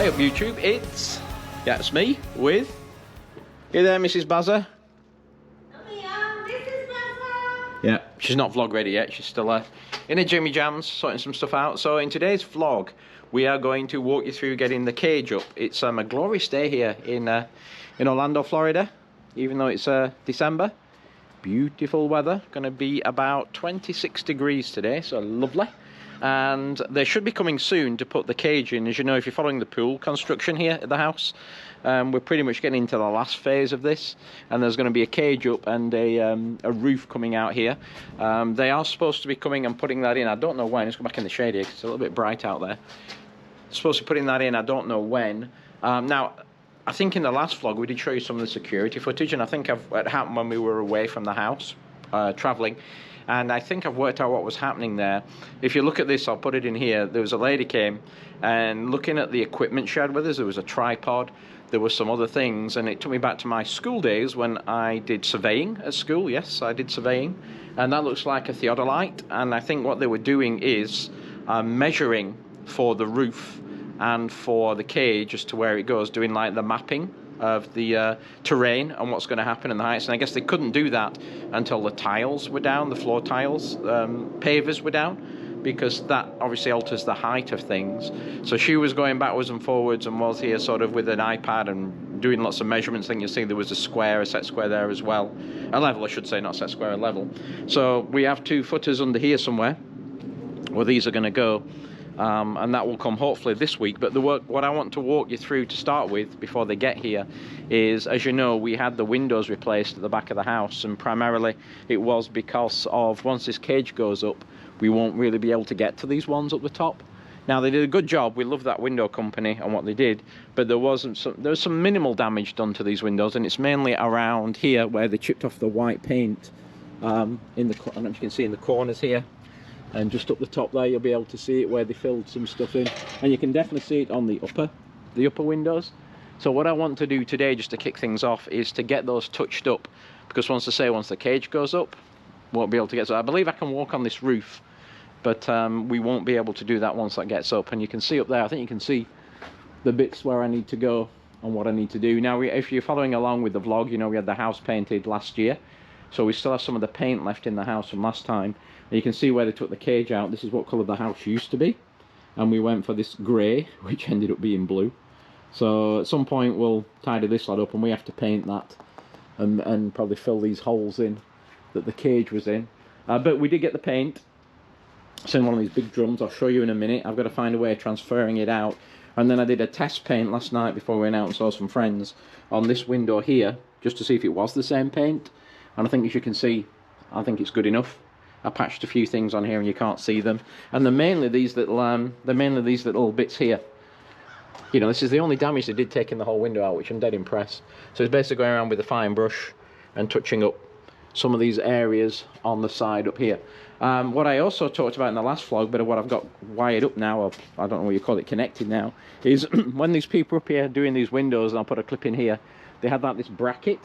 Hi up YouTube, it's me with... Hey there Mrs. Bazza. Yeah, she's not vlog ready yet, she's still in her Jimmy Jams sorting some stuff out. So in today's vlog we are going to walk you through getting the cage up. It's a glorious day here in Orlando, Florida, even though it's December. Beautiful weather, going to be about 26 degrees today, so lovely. And they should be coming soon to put the cage in. As you know, if you're following the pool construction here at the house, we're pretty much getting into the last phase of this, and there's going to be a cage up and a roof coming out here. They are supposed to be coming and putting that in. I don't know when. Let's go back in the shade here, 'cause it's a little bit bright out there. Supposed to be putting that in, I don't know when. Now, I think in the last vlog we did show you some of the security footage, and I think it happened when we were away from the house, traveling. And I think I've worked out what was happening there. If you look at this, I'll put it in here. There was a lady came and looking at the equipment shed with us. There was a tripod. There were some other things. And it took me back to my school days when I did surveying at school. Yes, I did surveying. And that looks like a theodolite. And I think what they were doing is measuring for the roof and for the cage as to where it goes, doing like the mapping of the terrain and what's going to happen in the heights. And I guess they couldn't do that until the tiles were down, the floor tiles, pavers were down, because that obviously alters the height of things. So she was going backwards and forwards and was here sort of with an iPad and doing lots of measurements. I think you'll see there was a square, a set square there as well. A level, I should say, not set square, a level. So we have 2 footers under here somewhere where these are going to go. And that will come hopefully this week. But what I want to walk you through to start with before they get here is, as you know, we had the windows replaced at the back of the house, and primarily it was because of once this cage goes up, we won't really be able to get to these ones up the top. Now, they did a good job. We love that window company and what they did, but there was some minimal damage done to these windows, and it's mainly around here where they chipped off the white paint. I don't know if you can see in the corners here. And just up the top there, you'll be able to see it where they filled some stuff in, and you can definitely see it on the upper windows. So what I want to do today, just to kick things off, is to get those touched up, because once the cage goes up, won't be able to get. So I believe I can walk on this roof, but we won't be able to do that once that gets up. And you can see up there, I think you can see the bits where I need to go and what I need to do. Now, if you're following along with the vlog, you know we had the house painted last year, so we still have some of the paint left in the house from last time. And you can see where they took the cage out. This is what colour the house used to be, and we went for this grey, which ended up being blue. So at some point we'll tidy this lot up, and we have to paint that and probably fill these holes in that the cage was in. But we did get the paint. It's in one of these big drums. I'll show you in a minute. I've got to find a way of transferring it out. And then I did a test paint last night before we went out and saw some friends on this window here, just to see if it was the same paint. And I think, as you can see, I think it's good enough. I patched a few things on here and you can't see them, and they're mainly these little bits here. You know, this is the only damage they did, taking the whole window out, which I'm dead impressed. So it's basically going around with a fine brush and touching up some of these areas on the side up here. What I also talked about in the last vlog, but what I've got wired up now, or I don't know what you call it, connected now, is when these people up here doing these windows, and I'll put a clip in here, they had like this bracket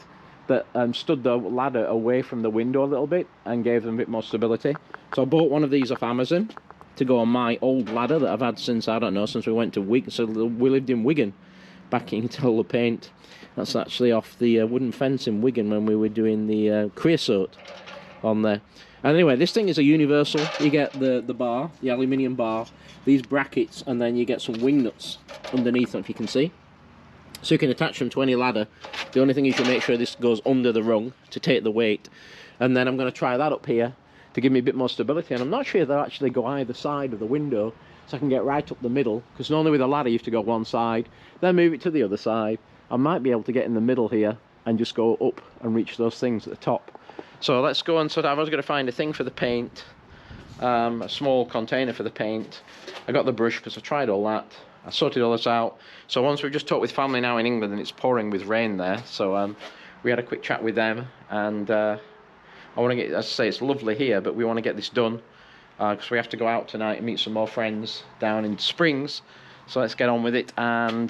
that stood the ladder away from the window a little bit and gave them a bit more stability. So I bought one of these off Amazon to go on my old ladder that I've had since, I don't know, since we went to Wigan. So we lived in Wigan back in the paint. That's actually off the wooden fence in Wigan when we were doing the creosote on there. And anyway, this thing is a universal. You get the bar, the aluminium bar, these brackets, and then you get some wing nuts underneath them, if you can see. So you can attach them to any ladder. The only thing is you make sure this goes under the rung to take the weight. And then I'm going to try that up here to give me a bit more stability. And I'm not sure they'll actually go either side of the window, so I can get right up the middle. Because normally with a ladder you have to go one side, then move it to the other side. I might be able to get in the middle here and just go up and reach those things at the top. So let's go and sort of, I was going to find a thing for the paint, a small container for the paint. I got the brush because I tried all that. I sorted all this out. So once we've just talked with family now in England, and it's pouring with rain there, so we had a quick chat with them, and I want to get, as I say, it's lovely here, but we want to get this done because we have to go out tonight and meet some more friends down in Springs. So let's get on with it and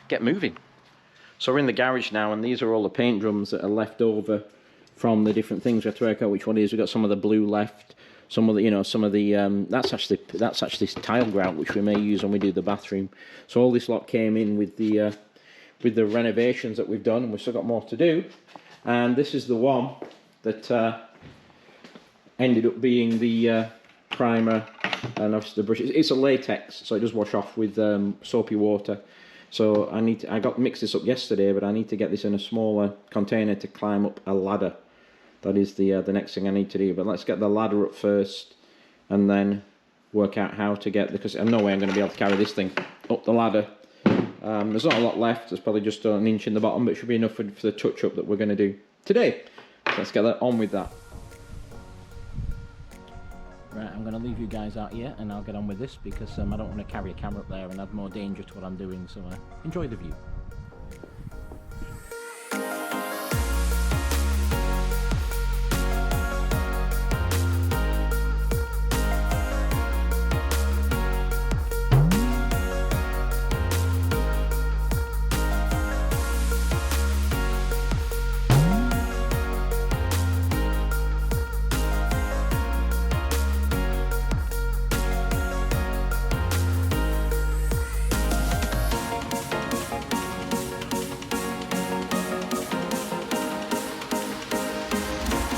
get moving. So we're in the garage now, and these are all the paint drums that are left over from the different things. We have to work out which one it is. We've got some of the blue left, some of the that's actually tile grout which we may use when we do the bathroom. So all this lot came in with the renovations that we've done, and we've still got more to do. And this is the one that ended up being the primer, and obviously the brush. It's a latex, so it does wash off with soapy water. So I got mixed this up yesterday, but I need to get this in a smaller container to climb up a ladder. That is the next thing I need to do. But let's get the ladder up first, and then work out how to get, because there's no way I'm going to be able to carry this thing up the ladder. There's not a lot left. There's probably just an inch in the bottom, but it should be enough for the touch-up that we're going to do today. Let's get on with that. Right, I'm going to leave you guys out here, and I'll get on with this, because I don't want to carry a camera up there and add more danger to what I'm doing, so enjoy the view.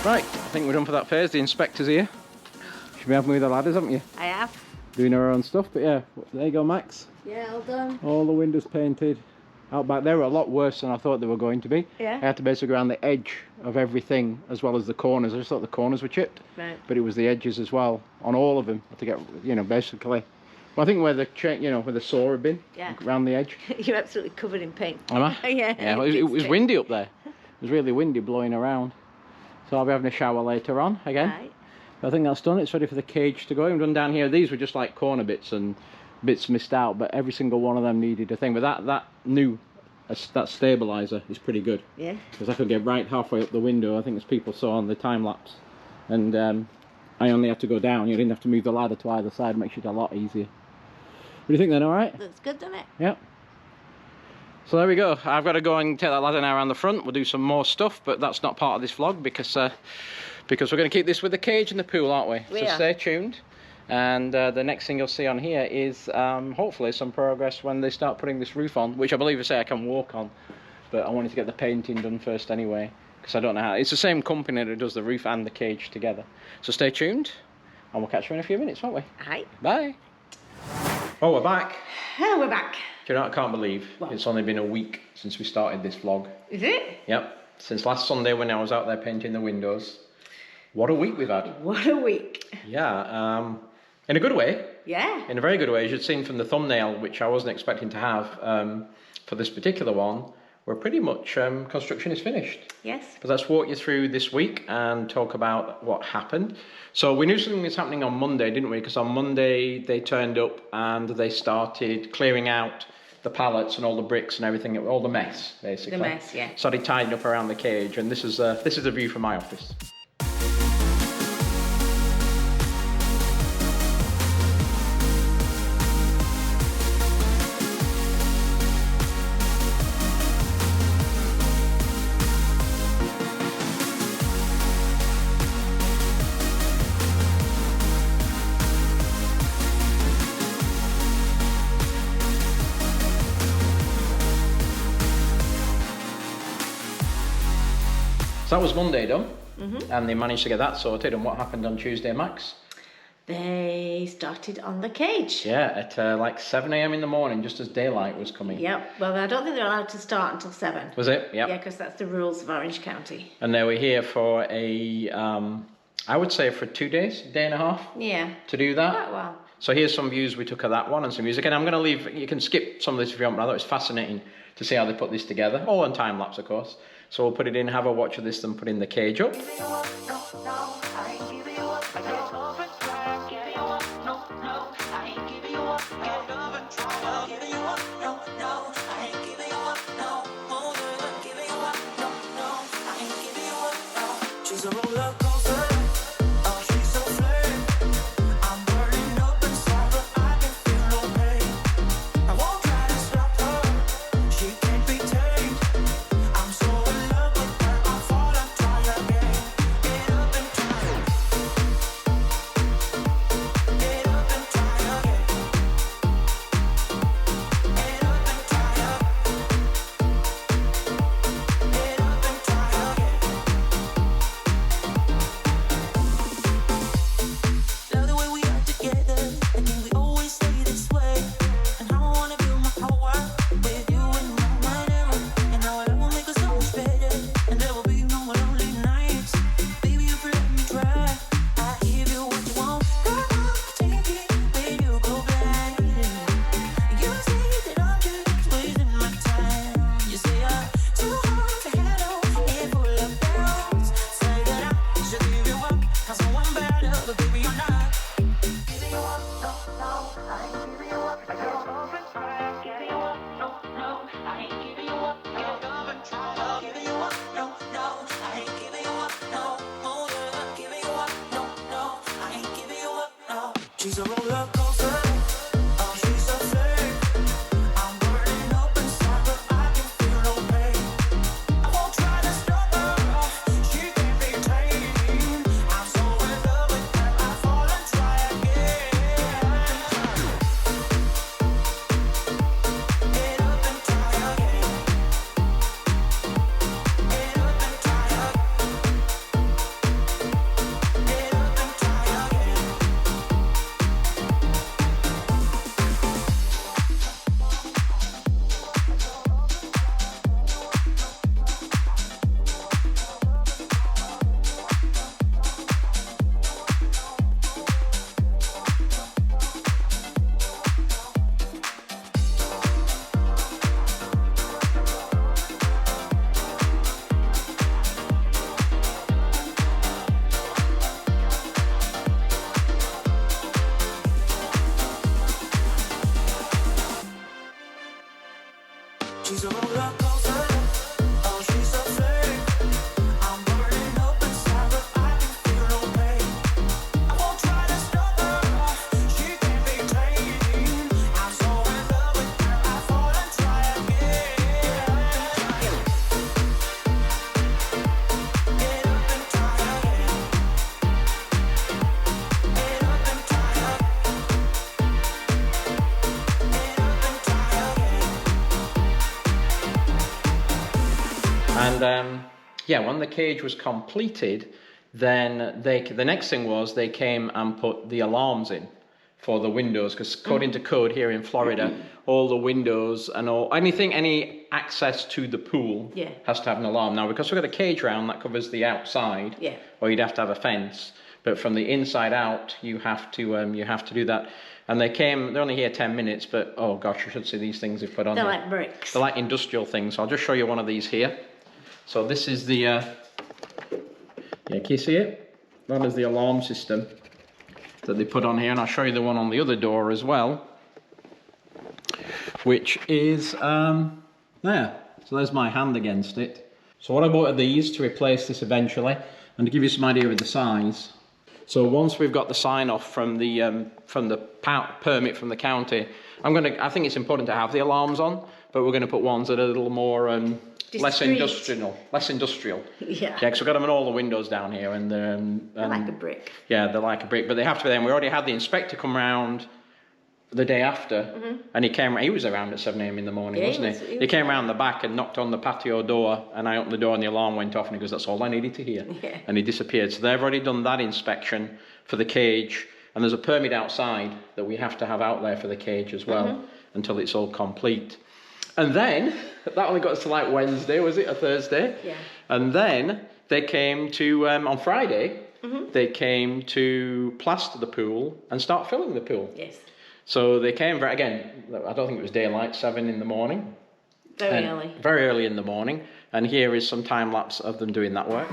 Right, I think we're done for that phase. The inspector's here. Should be having me with the ladders, haven't you? I have. Doing our own stuff, but yeah, there you go, Max. Yeah, all done. All the windows painted. Out back, they were a lot worse than I thought they were going to be. Yeah. I had to basically go around the edge of everything, as well as the corners. I just thought the corners were chipped. Right. But it was the edges as well, on all of them, to get, basically. Well, I think where the where the saw had been, yeah, around the edge. You're absolutely covered in paint. Am I? Yeah. Yeah, well, it was windy up there. It was really windy, blowing around. So I'll be having a shower later on again. Right. But I think that's done. It's ready for the cage to go. I'm done down here. These were just like corner bits and bits missed out, but every single one of them needed a thing. But that stabilizer is pretty good. Yeah. Because I could get right halfway up the window. I think as people saw on the time lapse, and I only had to go down. You didn't have to move the ladder to either side. It makes it a lot easier. What do you think then? All right? Looks good, doesn't it? Yep. So there we go. I've got to go and take that ladder now around the front. We'll do some more stuff, but that's not part of this vlog because we're going to keep this with the cage and the pool, aren't we? So stay tuned. And the next thing you'll see on here is hopefully some progress when they start putting this roof on, which I believe I say I can walk on. But I wanted to get the painting done first anyway, because I don't know how. It's the same company that does the roof and the cage together. So stay tuned, and we'll catch you in a few minutes, won't we? Hi. Bye. Oh, we're back. Oh, we're back. Do you know what I can't believe? What? It's only been a week since we started this vlog. Is it? Yep. Since last Sunday when I was out there painting the windows. What a week we've had. What a week. Yeah. In a good way. Yeah. In a very good way. As you'd seen from the thumbnail, which I wasn't expecting to have for this particular one, we're pretty much, construction is finished. Yes. But let's walk you through this week and talk about what happened. So we knew something was happening on Monday, didn't we? Because on Monday they turned up and they started clearing out the pallets and all the bricks and everything, all the mess, basically. The mess, yeah. Started tidying up around the cage, and this is a view from my office. So that was Monday done, and they managed to get that sorted. And what happened on Tuesday, Max? They started on the cage. Yeah, at like 7 AM in the morning, just as daylight was coming. Yep. Well, I don't think they're allowed to start until 7. Was it? Yep. Yeah, because that's the rules of Orange County. And they were here for I would say for 2 days, day and a half. Yeah. To do that. Quite well. So here's some views we took of that one and some music. And I'm going to leave, you can skip some of this if you want, but I thought it was fascinating to see how they put this together. All on time lapse, of course. So we'll put it in, have a watch of this, then put in the cage up. She's a roller coaster. Oh, she's a flame. I'm burning up inside, but I can feel no pain. I won't try to stop her. She can't be tamed. I'm so in love with her. I fall and try again. Get up and try again. Get up and try again. Get up and try again. She's a roller coaster. Oh, she's a flame. I'm burning up inside, but I can feel no pain. I won't try to stop her. She can't be tamed. I'm so in love with her. I fall and try again. Get up and try again. Get up and try again. Get up and try again. And yeah, when the cage was completed, then the next thing was they came and put the alarms in for the windows, because according to code here in Florida, all the windows and any access to the pool Yeah. has to have an alarm. Now, because we've got a cage round that covers the outside, Yeah. or you'd have to have a fence, but from the inside out, you have to do that. And they're only here 10 minutes, but oh gosh, you should see these things they've put on They're here. like bricks. They're like industrial things. So I'll just show you one of these here. So this is the, yeah, can you see it? That is the alarm system that they put on here, and I'll show you the one on the other door as well, which is there. So there's my hand against it. So what I bought are these to replace this eventually, and to give you some idea of the size. So once we've got the sign off from the permit from the county, I think it's important to have the alarms on, but we're going to put ones that are a little more less Discreet. industrial. Yeah. Yeah, because we've got them in all the windows down here, and They're like a brick. yeah, they're like a brick, but they have to be there. And we already had the inspector come round the day after, and he was around at 7 a.m. in the morning, Yeah, wasn't he? He came round the back and knocked on the patio door, and I opened the door and the alarm went off, and he goes, "That's all I needed to hear." Yeah. And he disappeared. So they've already done that inspection for the cage, and there's a permit outside that we have to have out there for the cage as well, until it's all complete. And then, that only got us to like Wednesday, was it, or Thursday? Yeah. And then they came to, on Friday, they came to plaster the pool and start filling the pool. Yes. So they came, again, I don't think it was daylight, 7 in the morning. Very early. Very early in the morning. And here is some time lapse of them doing that work.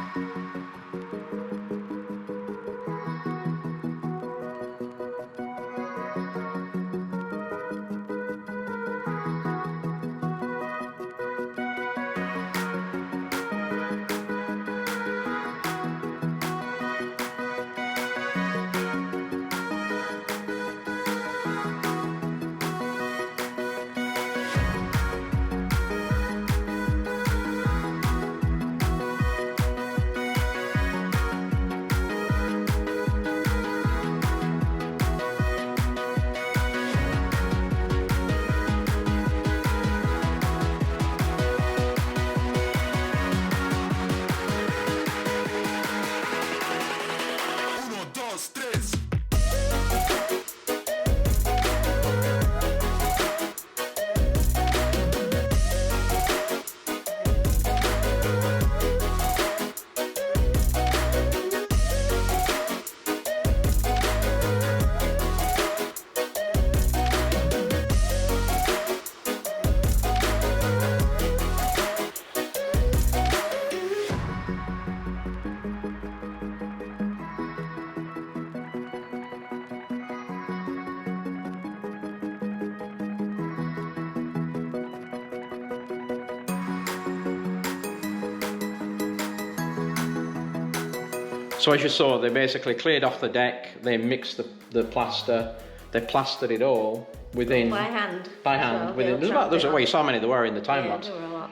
So as you saw, they basically cleared off the deck, they mixed the plaster, they plastered it all within... By hand. By hand. So Within, well, you saw how many there were in the time lapse. there were a lot.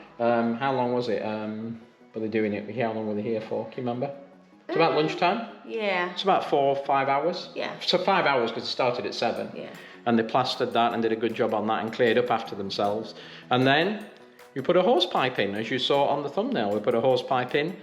How long was it? Were they doing it? How long were they here for? Can you remember? It's about lunchtime? Yeah. It's about 4 or 5 hours? Yeah. So 5 hours because it started at 7. Yeah. And they plastered that and did a good job on that and cleared up after themselves. And then we put a hose pipe in, as you saw on the thumbnail. We put a hose pipe in.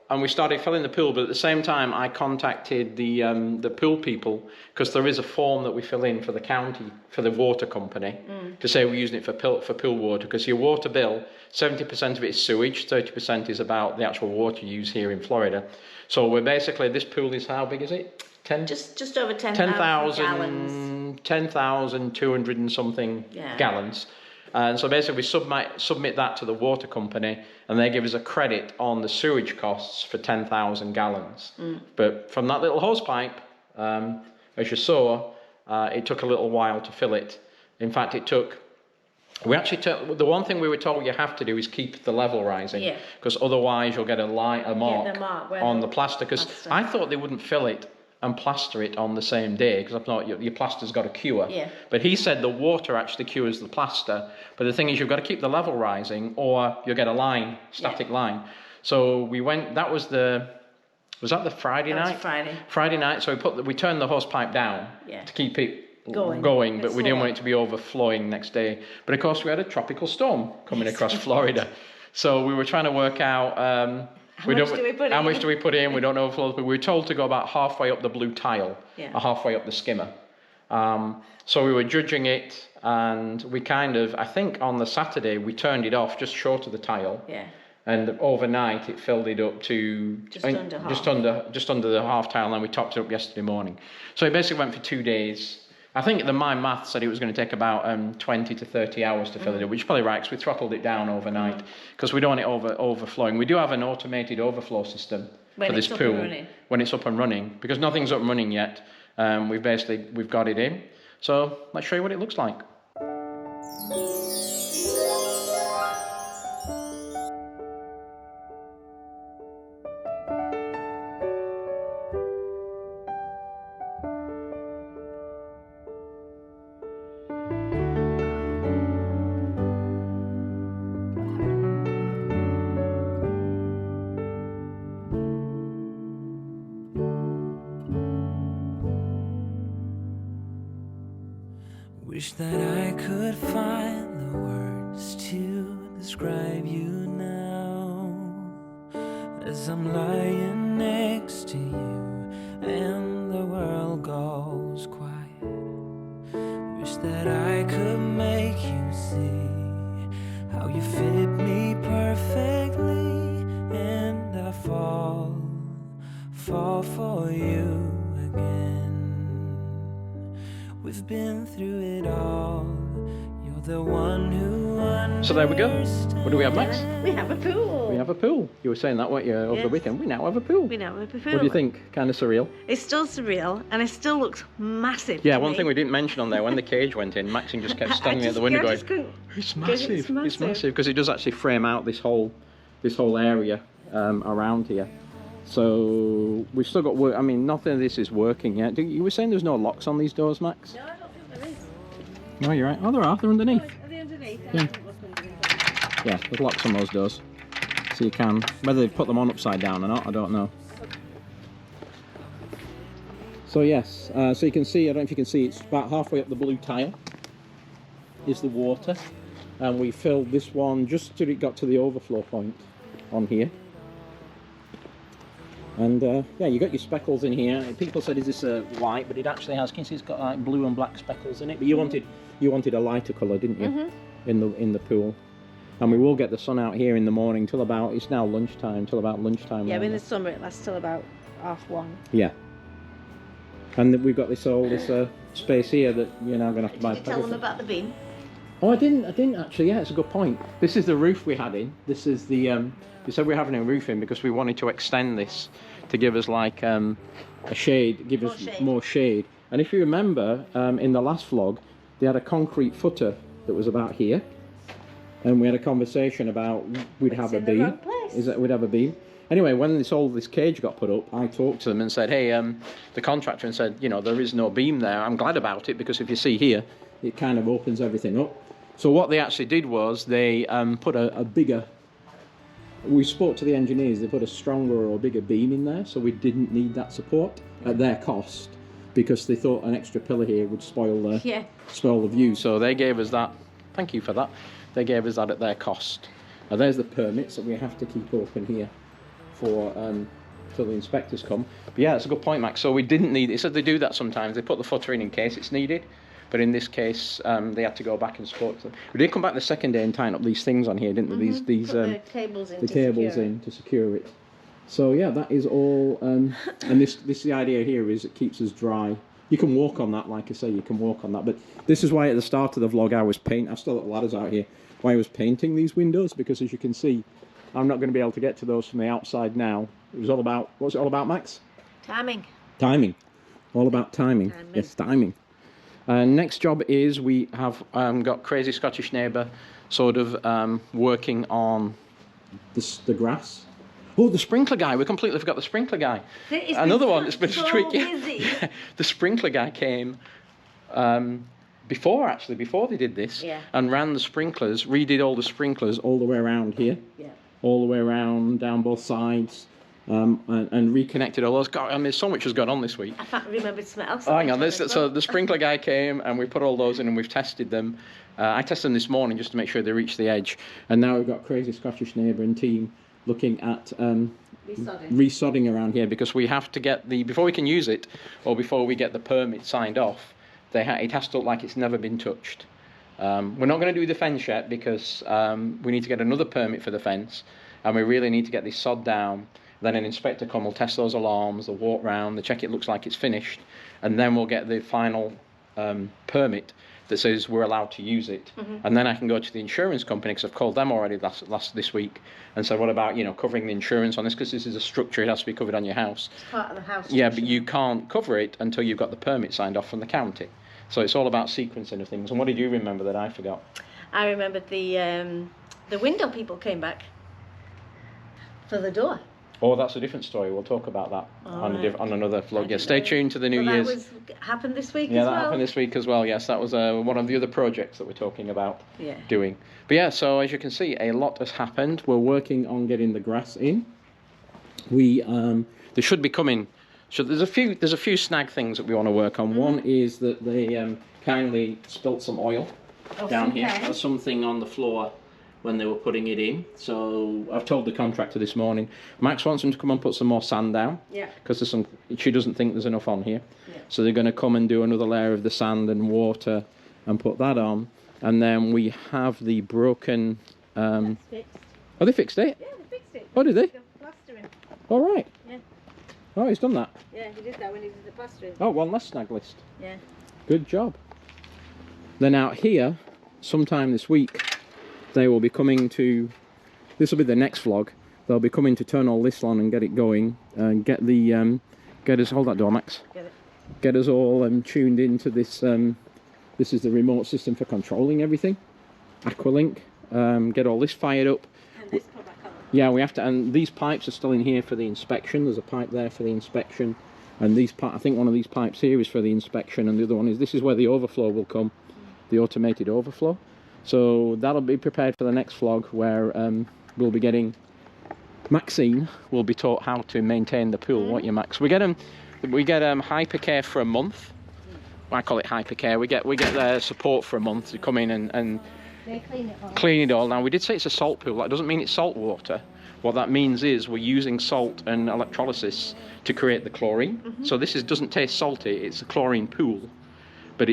And we started filling the pool, but at the same time I contacted the pool people, because there is a form that we fill in for the county, for the water company, to say we're using it for pool water, because your water bill, 70% of it is sewage, 30% is about the actual water used here in Florida. So we're basically, this pool is, how big is it? Just over 10,000 gallons. 10,200 and something gallons. And so basically we submit that to the water company, and they give us a credit on the sewage costs for 10,000 gallons. But from that little hose pipe, as you saw, it took a little while to fill it. In fact, the one thing we were told you have to do is keep the level rising, because otherwise you'll get a mark on the plaster. Because I thought they wouldn't fill it and plaster it on the same day, because I thought your plaster's got to cure. But he said the water actually cures the plaster. But the thing is, you've got to keep the level rising, or you'll get a line, static line. So we went. That was the Friday night? Was Friday. Friday night. So we turned the hose pipe down to keep it going, but we didn't want it to be overflowing next day. But of course, we had a tropical storm coming across Florida, so we were trying to work out. How much do we put in? We don't know if but we were told to go about halfway up the blue tile, or halfway up the skimmer. So we were judging it, and we I think on the Saturday we turned it off just short of the tile. And overnight it filled it up to just under the half tile, and then we topped it up yesterday morning. So it basically went for 2 days. I think my math said it was going to take about 20 to 30 hours to fill it up, which is probably right, because we throttled it down overnight, because we don't want it overflowing. We do have an automated overflow system for this pool when it's up and running, because nothing's up and running yet. We've got it in. So let's show you what it looks like. Wish that I could find the words to describe you now, as I'm lying next to you and the world goes quiet. Wish that I could make you see how you fit me perfectly, and I fall for you again. We've been through it all. You're the one who understands. So there we go. What do we have, Max? We have a pool. We have a pool. You were saying that, weren't you, over the weekend? We now have a pool. We now have a pool. What do you think? Kind of surreal? It's still surreal, and it still looks massive. Yeah, one thing we didn't mention on there, when the cage went in, Maxine just kept standing at the window going, it's massive. It's massive, because it does actually frame out this whole area around here. So we've still got work. I mean, nothing of this is working yet. You were saying there's no locks on these doors, Max? No, I don't think there is. No, you're right. Oh, there are. They're underneath. Are they underneath? Yeah. Yeah, there's locks on those doors. So you can, whether they put them on upside down or not, I don't know. So yes, so you can see, I don't know if you can see, it's about halfway up the blue tile. is the water, and we filled this one just till it got to the overflow point on here. And yeah, you got your speckles in here. People said, is this a white? But it actually has, can you see it's got like blue and black speckles in it? But you wanted a lighter colour, didn't you? In the pool. And we will get the sun out here in the morning till about, it's now lunchtime, till about lunchtime. Yeah, in the summer it lasts till about 1:30. Yeah. And we've got this space here that you're now going to have to buy. Did you tell them about the beam? Oh, I didn't actually. Yeah, it's a good point. This is the roof we had in. This is the. We said we're having a roof in because we wanted to extend this to give us like a shade, give us more shade. And if you remember, in the last vlog, they had a concrete footer that was about here, and we had a conversation about we'd have a beam. Is that we'd have a beam? Anyway, when this cage got put up, I talked to them and said, hey, the contractor, and said, you know, there is no beam there. I'm glad about it because if you see here, it kind of opens everything up. So what they actually did was they put a bigger. We spoke to the engineers. They put a stronger or bigger beam in there, so we didn't need that support at their cost because they thought an extra pillar here would spoil the view. So they gave us that. Thank you for that. They gave us that at their cost. Now there's the permits that we have to keep open here for till the inspectors come. But yeah, it's a good point, Max. So we didn't need it. So they do that sometimes. They put the footer in case it's needed. But in this case, they had to go back and support them. We did come back the second day and tighten up these things on here, didn't we? These the cables in to secure it. So yeah, that is all. And this the idea here is it keeps us dry. You can walk on that, like I say, you can walk on that. But this is why at the start of the vlog I was painting. I've still got ladders out here. Why I was painting these windows, because as you can see, I'm not going to be able to get to those from the outside now. It was all about, what's it all about, Max? Timing. Timing. All about timing. Yes, timing. Next job is we have got Crazy Scottish Neighbour sort of working on the grass. Oh, the sprinkler guy. We completely forgot the sprinkler guy. Another one that's been so tricky. busy. The sprinkler guy came before they did this, and ran the sprinklers, redid all the sprinklers all the way around here. Yeah. All the way around, down both sides. And reconnected all those. God, I mean, so much has gone on this week. I can't remember something else. Oh, hang on, so the sprinkler guy came and we put all those in and we've tested them. I tested them this morning just to make sure they reach the edge. And now we've got Crazy Scottish Neighbour and team looking at resodding around here because we have to get before we can use it or before we get the permit signed off, it has to look like it's never been touched. We're not going to do the fence yet because we need to get another permit for the fence and we really need to get this sod down. Then an inspector will test those alarms, they'll walk round, they check it looks like it's finished, and then we'll get the final permit that says we're allowed to use it. And then I can go to the insurance company, because I've called them already this week, and said, what about, covering the insurance on this, because this is a structure, it has to be covered on your house. It's part of the house. Yeah, but you can't cover it until you've got the permit signed off from the county. So it's all about sequencing of things. And what did you remember that I forgot? I remembered the window people came back for the door. Oh, that's a different story. We'll talk about that on another vlog. Yeah, stay tuned to the New Year's. That happened this week as well? as Yeah, that happened this week as well. Yes, that was one of the other projects that we're talking about doing. But yeah, so as you can see, a lot has happened. We're working on getting the grass in. They should be coming. So there's a few snag things that we want to work on. One is that they kindly spilt some oil down here. There's something on the floor when they were putting it in. So I've told the contractor this morning, Max wants them to come and put some more sand down. Yeah. Because she doesn't think there's enough on here. Yeah. So they're going to come and do another layer of the sand and water and put that on. And then we have the broken. That's fixed. Oh, they fixed it? Yeah, they fixed it. Oh, did they? The plastering. All right. Yeah. Oh, he's done that. Yeah, he did that when he did the plastering. Oh, one less snag list. Yeah. Good job. Then out here, sometime this week, they will be coming to, this will be the next vlog, they'll be coming to turn all this on and get it going and get us, hold that door, Max, get us all tuned into this, this is the remote system for controlling everything, Aqualink, get all this fired up. And this put back on. Yeah, we have to, and these pipes are still in here for the inspection, there's a pipe there for the inspection, and I think one of these pipes here is for the inspection, and the other one this is where the overflow will come, the automated overflow. So that'll be prepared for the next vlog where we'll be getting Maxine will be taught how to maintain the pool, won't you, Max? We get hypercare for a month. I call it hypercare. We get their support for a month to come in and They clean it all. clean it all. Now, we did say it's a salt pool. That doesn't mean it's salt water. What that means is we're using salt and electrolysis to create the chlorine. So this doesn't taste salty. It's a chlorine pool, but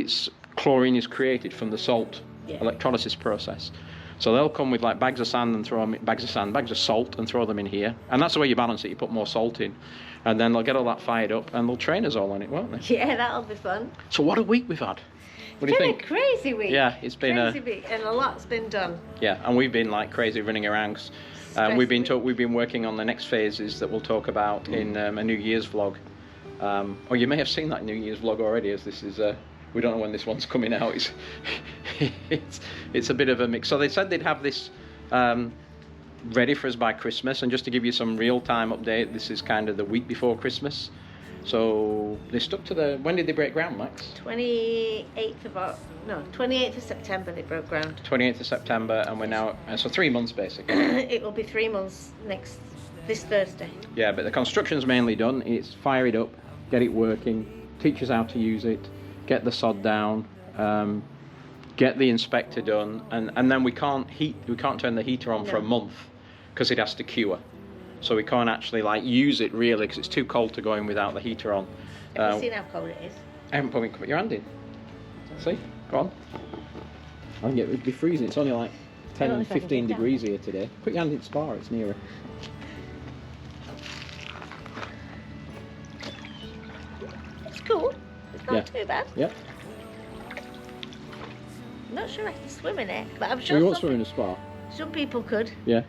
chlorine is created from the salt electrolysis process. So they'll come with like bags of sand and throw them, bags of salt and throw them in here. And that's the way you balance it. You put more salt in, and then they'll get all that fired up and they'll train us all on it, won't they? Yeah, that'll be fun. So what a week we've had. What do you Been a think? crazy week. Yeah, it's been crazy week, and a lot's been done. Yeah, and we've been like crazy running around. We've been working on the next phases that we'll talk about in a New Year's vlog. Or you may have seen that New Year's vlog already, as this is. We don't know when this one's coming out. It's a bit of a mix. So they said they'd have this ready for us by Christmas, and just to give you some real-time update, this is kind of the week before Christmas. So they stuck to the. When did they break ground, Max? 28th of September they broke ground. 28th of September, and we're now so 3 months basically. It will be 3 months this Thursday. Yeah, but the construction's mainly done. It's fire it up, get it working, teach us how to use it, get the sod down, get the inspector done, and then we can't turn the heater on for a month because it has to cure. So we can't actually like use it really because it's too cold to go in without the heater on. Have you seen how cold it is? I haven't put your hand in. See? Go on. I think it'd be freezing. It's only like 10 and 15 degrees here today. Put your hand in Spa, it's nearer. It's cool. It's not too bad. Yep. I'm not sure I can swim in it, but I'm So sure you won't swim in a spa? some people could. Yeah.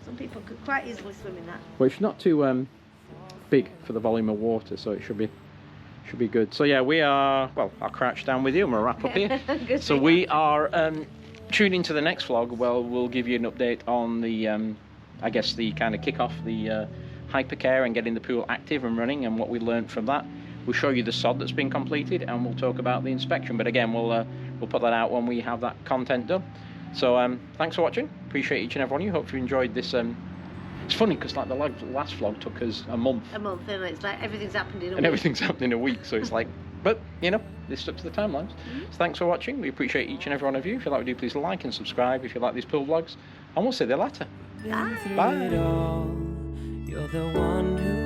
Some people could quite easily swim in that. Well, it's not too big for the volume of water, so it should be good. So yeah, we are. Well, I'll crouch down with you and we'll wrap up here. So we are tuning to the next vlog. Well, we'll give you an update on the, I guess the kind of kick off the hypercare and getting the pool active and running and what we learned from that. We'll show you the sod that's been completed and we'll talk about the inspection. But again, we'll put that out when we have that content done. So thanks for watching. Appreciate each and every one of you. Hope you enjoyed this. It's funny because like the last vlog took us a month. And it's like everything's happened in a week. And everything's happened in a week, so it's like, but you know, this stuck to the timelines. So thanks for watching. We appreciate each and every one of you. If you like what we do, please like and subscribe if you like these pool vlogs. And we'll see you later. Bye. Bye. You're the one who